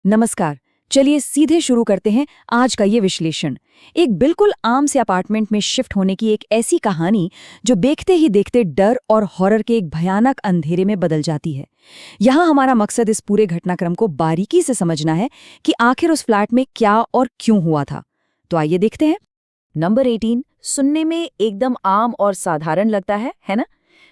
नमस्कार। चलिए सीधे शुरू करते हैं आज का ये विश्लेषण। एक बिल्कुल आम से अपार्टमेंट में शिफ्ट होने की एक ऐसी कहानी जो देखते ही देखते डर और हॉरर के एक भयानक अंधेरे में बदल जाती है। यहाँ हमारा मकसद इस पूरे घटनाक्रम को बारीकी से समझना है कि आखिर उस फ्लैट में क्या और क्यों हुआ था। तो आइए देखते हैं। नंबर 18 सुनने में एकदम आम और साधारण लगता है ना?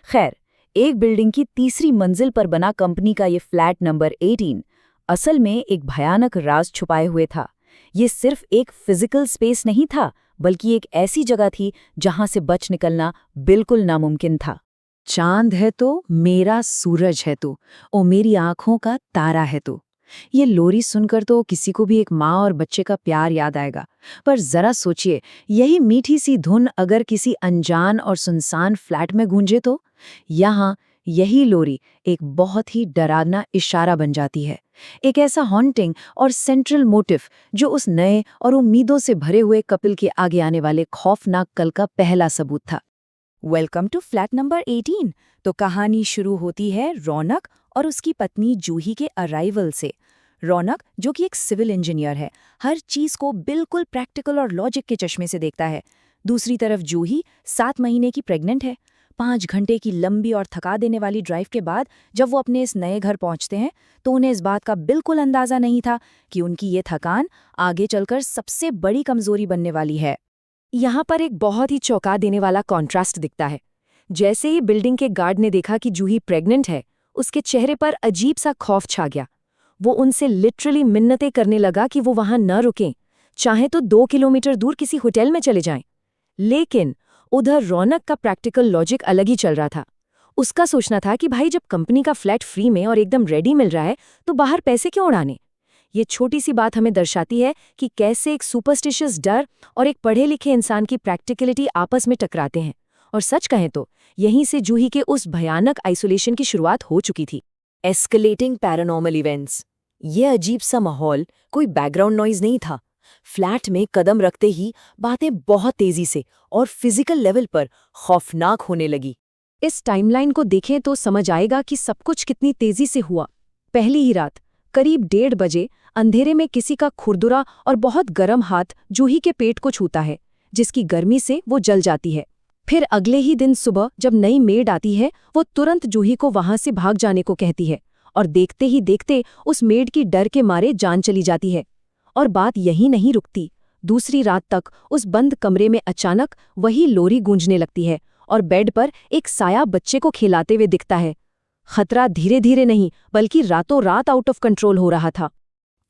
खैर, एक बिल्डिंग की तीसरी मंजिल पर बना कंपनी का ये फ्लैट नंबर 18 असल में एक भयानक राज छुपाए हुए था। ये सिर्फ एक फिजिकल स्पेस नहीं था, बल्कि एक ऐसी जगह थी जहां से बच निकलना बिल्कुल नामुमकिन था। चांद है तो मेरा सूरज है तो, ओ मेरी आंखों का तारा है तो। ये लोरी सुनकर तो किसी को भी एक माँ और बच्चे का प्यार याद आएगा। पर जरा सोचिए, यही मीठी सी धुन अगर किसी अनजान और सुनसान फ्लैट में गूंजे तो यहाँ यही लोरी एक बहुत ही डरावना इशारा बन जाती है। एक ऐसा हॉन्टिंग और सेंट्रल मोटिव जो उस नए और उम्मीदों से भरे हुए कपिल के आगे आने वाले खौफनाक कल का पहला सबूत था। Welcome to flat number 18। तो कहानी शुरू होती है रौनक और उसकी पत्नी जूही के अराइवल से। रौनक, जो कि एक सिविल इंजीनियर है, हर चीज को बिल्कुल प्रैक्टिकल और लॉजिक के चश्मे से देखता है। दूसरी तरफ जूही 7 महीने की प्रेग्नेंट है। 5 घंटे की लंबी और थका देने वाली ड्राइव के बाद जब वो अपने इस नए घर पहुंचते हैं तो उन्हें इस बात का बिल्कुल अंदाजा नहीं था कि उनकी ये थकान आगे चलकर सबसे बड़ी कमजोरी बनने वाली है। यहाँ पर एक बहुत ही चौंका देने वाला कॉन्ट्रास्ट दिखता है। जैसे ही बिल्डिंग के गार्ड ने देखा कि जूही प्रेग्नेंट है, उसके चेहरे पर अजीब सा खौफ छा गया। वो उनसे लिटरली मिन्नतें करने लगा कि वो वहां न रुकें, चाहे तो 2 किलोमीटर दूर किसी होटल में चले जाएं। लेकिन उधर रौनक का प्रैक्टिकल लॉजिक अलग ही चल रहा था। उसका सोचना था कि भाई, जब कंपनी का फ्लैट फ्री में और एकदम रेडी मिल रहा है तो बाहर पैसे क्यों उड़ाने। ये छोटी सी बात हमें दर्शाती है कि कैसे एक सुपरस्टिशियस डर और एक पढ़े लिखे इंसान की प्रैक्टिकलिटी आपस में टकराते हैं। और सच कहें तो यहीं से जूही के उस भयानक आइसोलेशन की शुरुआत हो चुकी थी। Escalating paranormal events. ये अजीब सा माहौल कोई बैकग्राउंड नॉइज नहीं था। फ्लैट में कदम रखते ही बातें बहुत तेजी से और फिजिकल लेवल पर खौफनाक होने लगी। इस टाइमलाइन को देखें तो समझ आएगा कि सब कुछ कितनी तेजी से हुआ। पहली ही रात करीब 1:30 बजे अंधेरे में किसी का खुरदुरा और बहुत गर्म हाथ जूही के पेट को छूता है, जिसकी गर्मी से वो जल जाती है। फिर अगले ही दिन सुबह जब नई मेड आती है, वो तुरंत जूही को वहां से भाग जाने को कहती है और देखते ही देखते उस मेड की डर के मारे जान चली जाती है। और बात यहीं नहीं रुकती। दूसरी रात तक उस बंद कमरे में अचानक वही लोरी गूंजने लगती है और बेड पर एक साया बच्चे को खिलाते हुए दिखता है। खतरा धीरे धीरे नहीं बल्कि रातों रात आउट ऑफ कंट्रोल हो रहा था।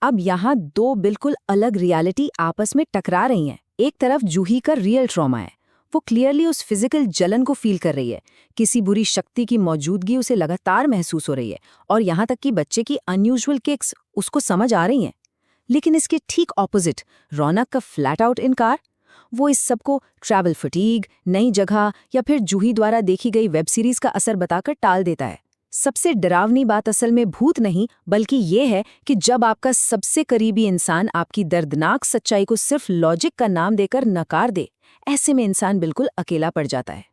अब यहाँ 2 बिल्कुल अलग रियलिटी आपस में टकरा रही हैं। एक तरफ जूही का रियल ट्रॉमा है। वो क्लियरली उस फिजिकल जलन को फील कर रही है। किसी बुरी शक्ति की मौजूदगी उसे लगातार महसूस हो रही है और यहाँ तक कि बच्चे की अनयूजुअल किक्स उसको समझ आ रही हैं। लेकिन इसके ठीक ऑपोजिट रौनक का फ्लैट आउट इनकार। वो इस सबको ट्रैवल फटीग, नई जगह या फिर जूही द्वारा देखी गई वेब सीरीज का असर बताकर टाल देता है। सबसे डरावनी बात असल में भूत नहीं बल्कि ये है कि जब आपका सबसे करीबी इंसान आपकी दर्दनाक सच्चाई को सिर्फ लॉजिक का नाम देकर नकार दे, ऐसे में इंसान बिल्कुल अकेला पड़ जाता है।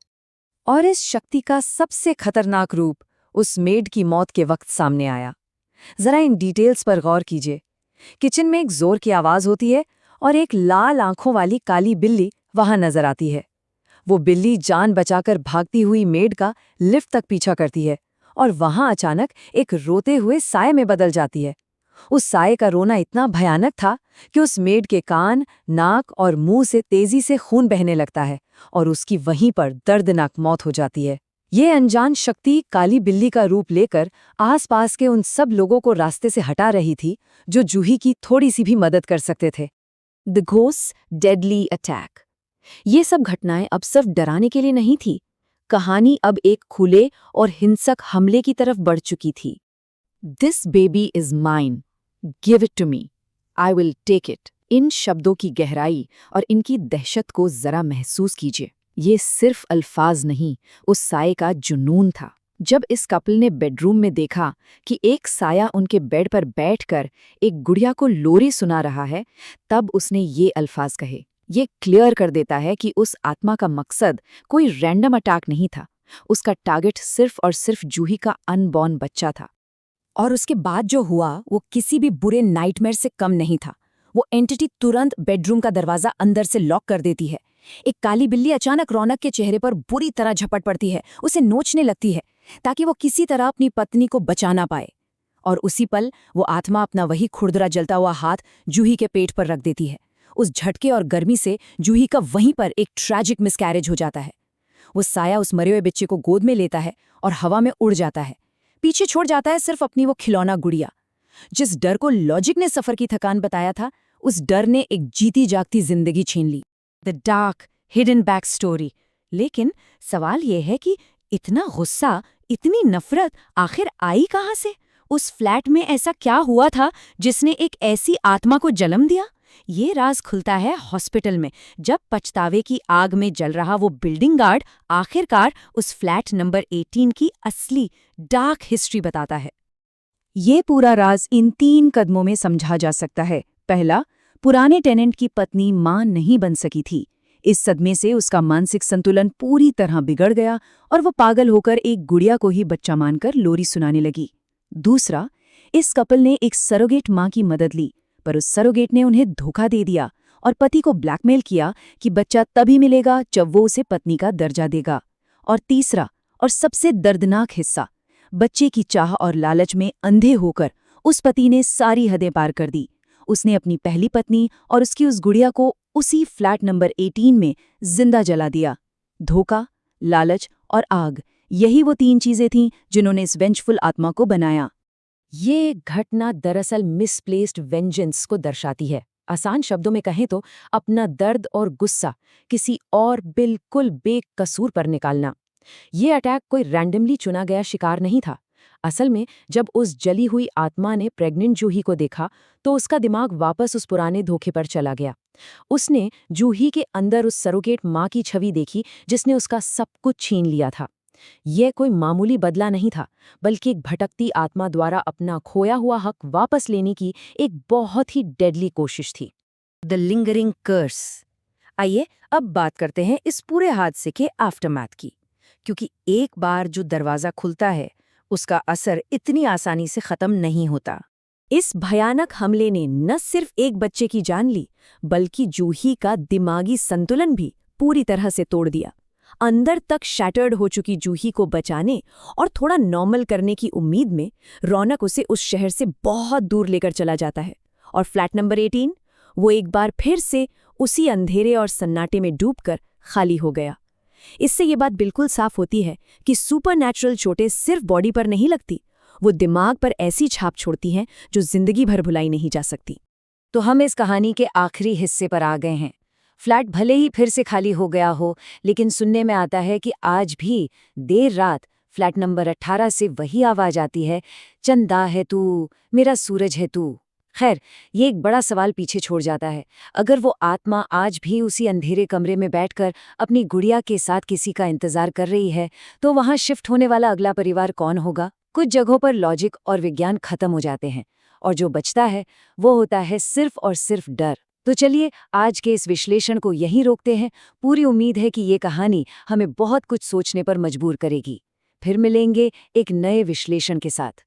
और इस शक्ति का सबसे खतरनाक रूप उस मेड की मौत के वक्त सामने आया। जरा इन डिटेल्स पर गौर कीजिए। किचन में एक जोर की आवाज होती है और एक लाल आंखों वाली काली बिल्ली वहां नजर आती है। वो बिल्ली जान बचाकर भागती हुई मेड का लिफ्ट तक पीछा करती है और वहां अचानक एक रोते हुए साये में बदल जाती है। उस साये का रोना इतना भयानक था कि उस मेड के कान, नाक और मुंह से तेजी से खून बहने लगता है और उसकी वहीं पर दर्दनाक मौत हो जाती है। ये अनजान शक्ति काली बिल्ली का रूप लेकर आसपास के उन सब लोगों को रास्ते से हटा रही थी जो जूही की थोड़ी सी भी मदद कर सकते थे। The ghost deadly attack. ये सब घटनाएं अब सिर्फ डराने के लिए नहीं थी। कहानी अब एक खुले और हिंसक हमले की तरफ बढ़ चुकी थी। This baby is mine, give it to me, I will take it. इन शब्दों की गहराई और इनकी दहशत को जरा महसूस कीजिए। ये सिर्फ अल्फाज नहीं, उस साये का जुनून था। जब इस कपल ने बेडरूम में देखा कि एक साया उनके बेड पर बैठकर एक गुड़िया को लोरी सुना रहा है, तब उसने ये अल्फाज कहे। ये क्लियर कर देता है कि उस आत्मा का मकसद कोई रैंडम अटैक नहीं था। उसका टारगेट सिर्फ और सिर्फ जूही का अनबॉर्न बच्चा था। और उसके बाद जो हुआ वो किसी भी बुरे नाइटमेयर से कम नहीं था। वो एंटिटी तुरंत बेडरूम का दरवाजा अंदर से लॉक कर देती है। एक काली बिल्ली अचानक रौनक के चेहरे पर बुरी तरह झपट पड़ती है, उसे नोचने लगती है ताकि वो किसी तरह अपनी पत्नी को बचा ना पाए। और उसी पल वो आत्मा अपना वही खुरदरा जलता हुआ हाथ जूही के पेट पर रख देती है। उस झटके और गर्मी से जूही का वहीं पर एक ट्रैजिक मिसकैरेज हो जाता है। वो साया उस मरे हुए बच्चे को गोद में लेता है और हवा में उड़ जाता है। पीछे छोड़ जाता है सिर्फ अपनी वो खिलौना गुड़िया। जिस डर को लॉजिक ने सफर की थकान बताया था, उस डर ने एक जीती जागती जिंदगी छीन ली। The dark hidden backstory. लेकिन सवाल यह है कि इतना गुस्सा, इतनी नफरत आखिर आई कहाँ से? उस फ्लैट में ऐसा क्या हुआ था जिसने एक ऐसी आत्मा को जन्म दिया? ये राज खुलता है हॉस्पिटल में, जब पछतावे की आग में जल रहा वो बिल्डिंग गार्ड आखिरकार उस फ्लैट नंबर 18 की असली डार्क हिस्ट्री बताता है। ये पूरा राज इन 3 कदमों में समझा जा सकता है। पहला, पुराने टेनेंट की पत्नी मां नहीं बन सकी थी। इस सदमे से उसका मानसिक संतुलन पूरी तरह बिगड़ गया और वो पागल होकर एक गुड़िया को ही बच्चा मानकर लोरी सुनाने लगी। दूसरा, इस कपल ने एक सरोगेट मां की मदद ली, पर उस सरोगेट ने उन्हें धोखा दे दिया और पति को ब्लैकमेल किया कि बच्चा तभी मिलेगा जब वो उसे पत्नी का दर्जा देगा। और तीसरा और सबसे दर्दनाक हिस्सा, बच्चे की चाह और लालच में अंधे होकर उस पति ने सारी हदें पार कर दी। उसने अपनी पहली पत्नी और उसकी उस गुड़िया को उसी फ्लैट नंबर 18 में जिंदा जला दिया। धोखा, लालच और आग, यही वो 3 चीजें थीं जिन्होंने इस वेंजफुल आत्मा को बनाया। ये घटना दरअसल मिसप्लेस्ड वेंजेंस को दर्शाती है। आसान शब्दों में कहें तो अपना दर्द और गुस्सा किसी और बिल्कुल बेकसूर पर निकालना। ये अटैक कोई रैंडमली चुना गया शिकार नहीं था। असल में जब उस जली हुई आत्मा ने प्रेग्नेंट जूही को देखा तो उसका दिमाग वापस उस पुराने धोखे पर चला गया। उसने जूही के अंदर उस सरोगेट माँ की छवि देखी जिसने उसका सब कुछ छीन लिया था। यह कोई मामूली बदला नहीं था, बल्कि एक भटकती आत्मा द्वारा अपना खोया हुआ हक वापस लेने की एक बहुत ही डेडली कोशिश थी। द लिंगरिंग कर्स। आइए अब बात करते हैं इस पूरे हादसे के आफ्टरमैथ की, क्योंकि एक बार जो दरवाज़ा खुलता है उसका असर इतनी आसानी से ख़त्म नहीं होता। इस भयानक हमले ने न सिर्फ एक बच्चे की जान ली, बल्कि जूही का दिमागी संतुलन भी पूरी तरह से तोड़ दिया। अंदर तक शैटर्ड हो चुकी जूही को बचाने और थोड़ा नॉर्मल करने की उम्मीद में रौनक उसे उस शहर से बहुत दूर लेकर चला जाता है। और फ्लैट नंबर 18 वो एक बार फिर से उसी अंधेरे और सन्नाटे में डूबकर खाली हो गया। इससे ये बात बिल्कुल साफ होती है कि सुपरनैचुरल चोटें सिर्फ बॉडी पर नहीं लगती, वो दिमाग पर ऐसी छाप छोड़ती हैं जो जिंदगी भर भुलाई नहीं जा सकती। तो हम इस कहानी के आखिरी हिस्से पर आ गए हैं। फ्लैट भले ही फिर से खाली हो गया हो, लेकिन सुनने में आता है कि आज भी देर रात फ्लैट नंबर 18 से वही आवाज आती है, चंदा है तू, मेरा सूरज है तू। खैर, ये एक बड़ा सवाल पीछे छोड़ जाता है। अगर वो आत्मा आज भी उसी अंधेरे कमरे में बैठकर अपनी गुड़िया के साथ किसी का इंतजार कर रही है, तो वहां शिफ्ट होने वाला अगला परिवार कौन होगा? कुछ जगहों पर लॉजिक और विज्ञान खत्म हो जाते हैं और जो बचता है वो होता है सिर्फ और सिर्फ डर। तो चलिए आज के इस विश्लेषण को यहीं रोकते हैं। पूरी उम्मीद है कि ये कहानी हमें बहुत कुछ सोचने पर मजबूर करेगी। फिर मिलेंगे एक नए विश्लेषण के साथ।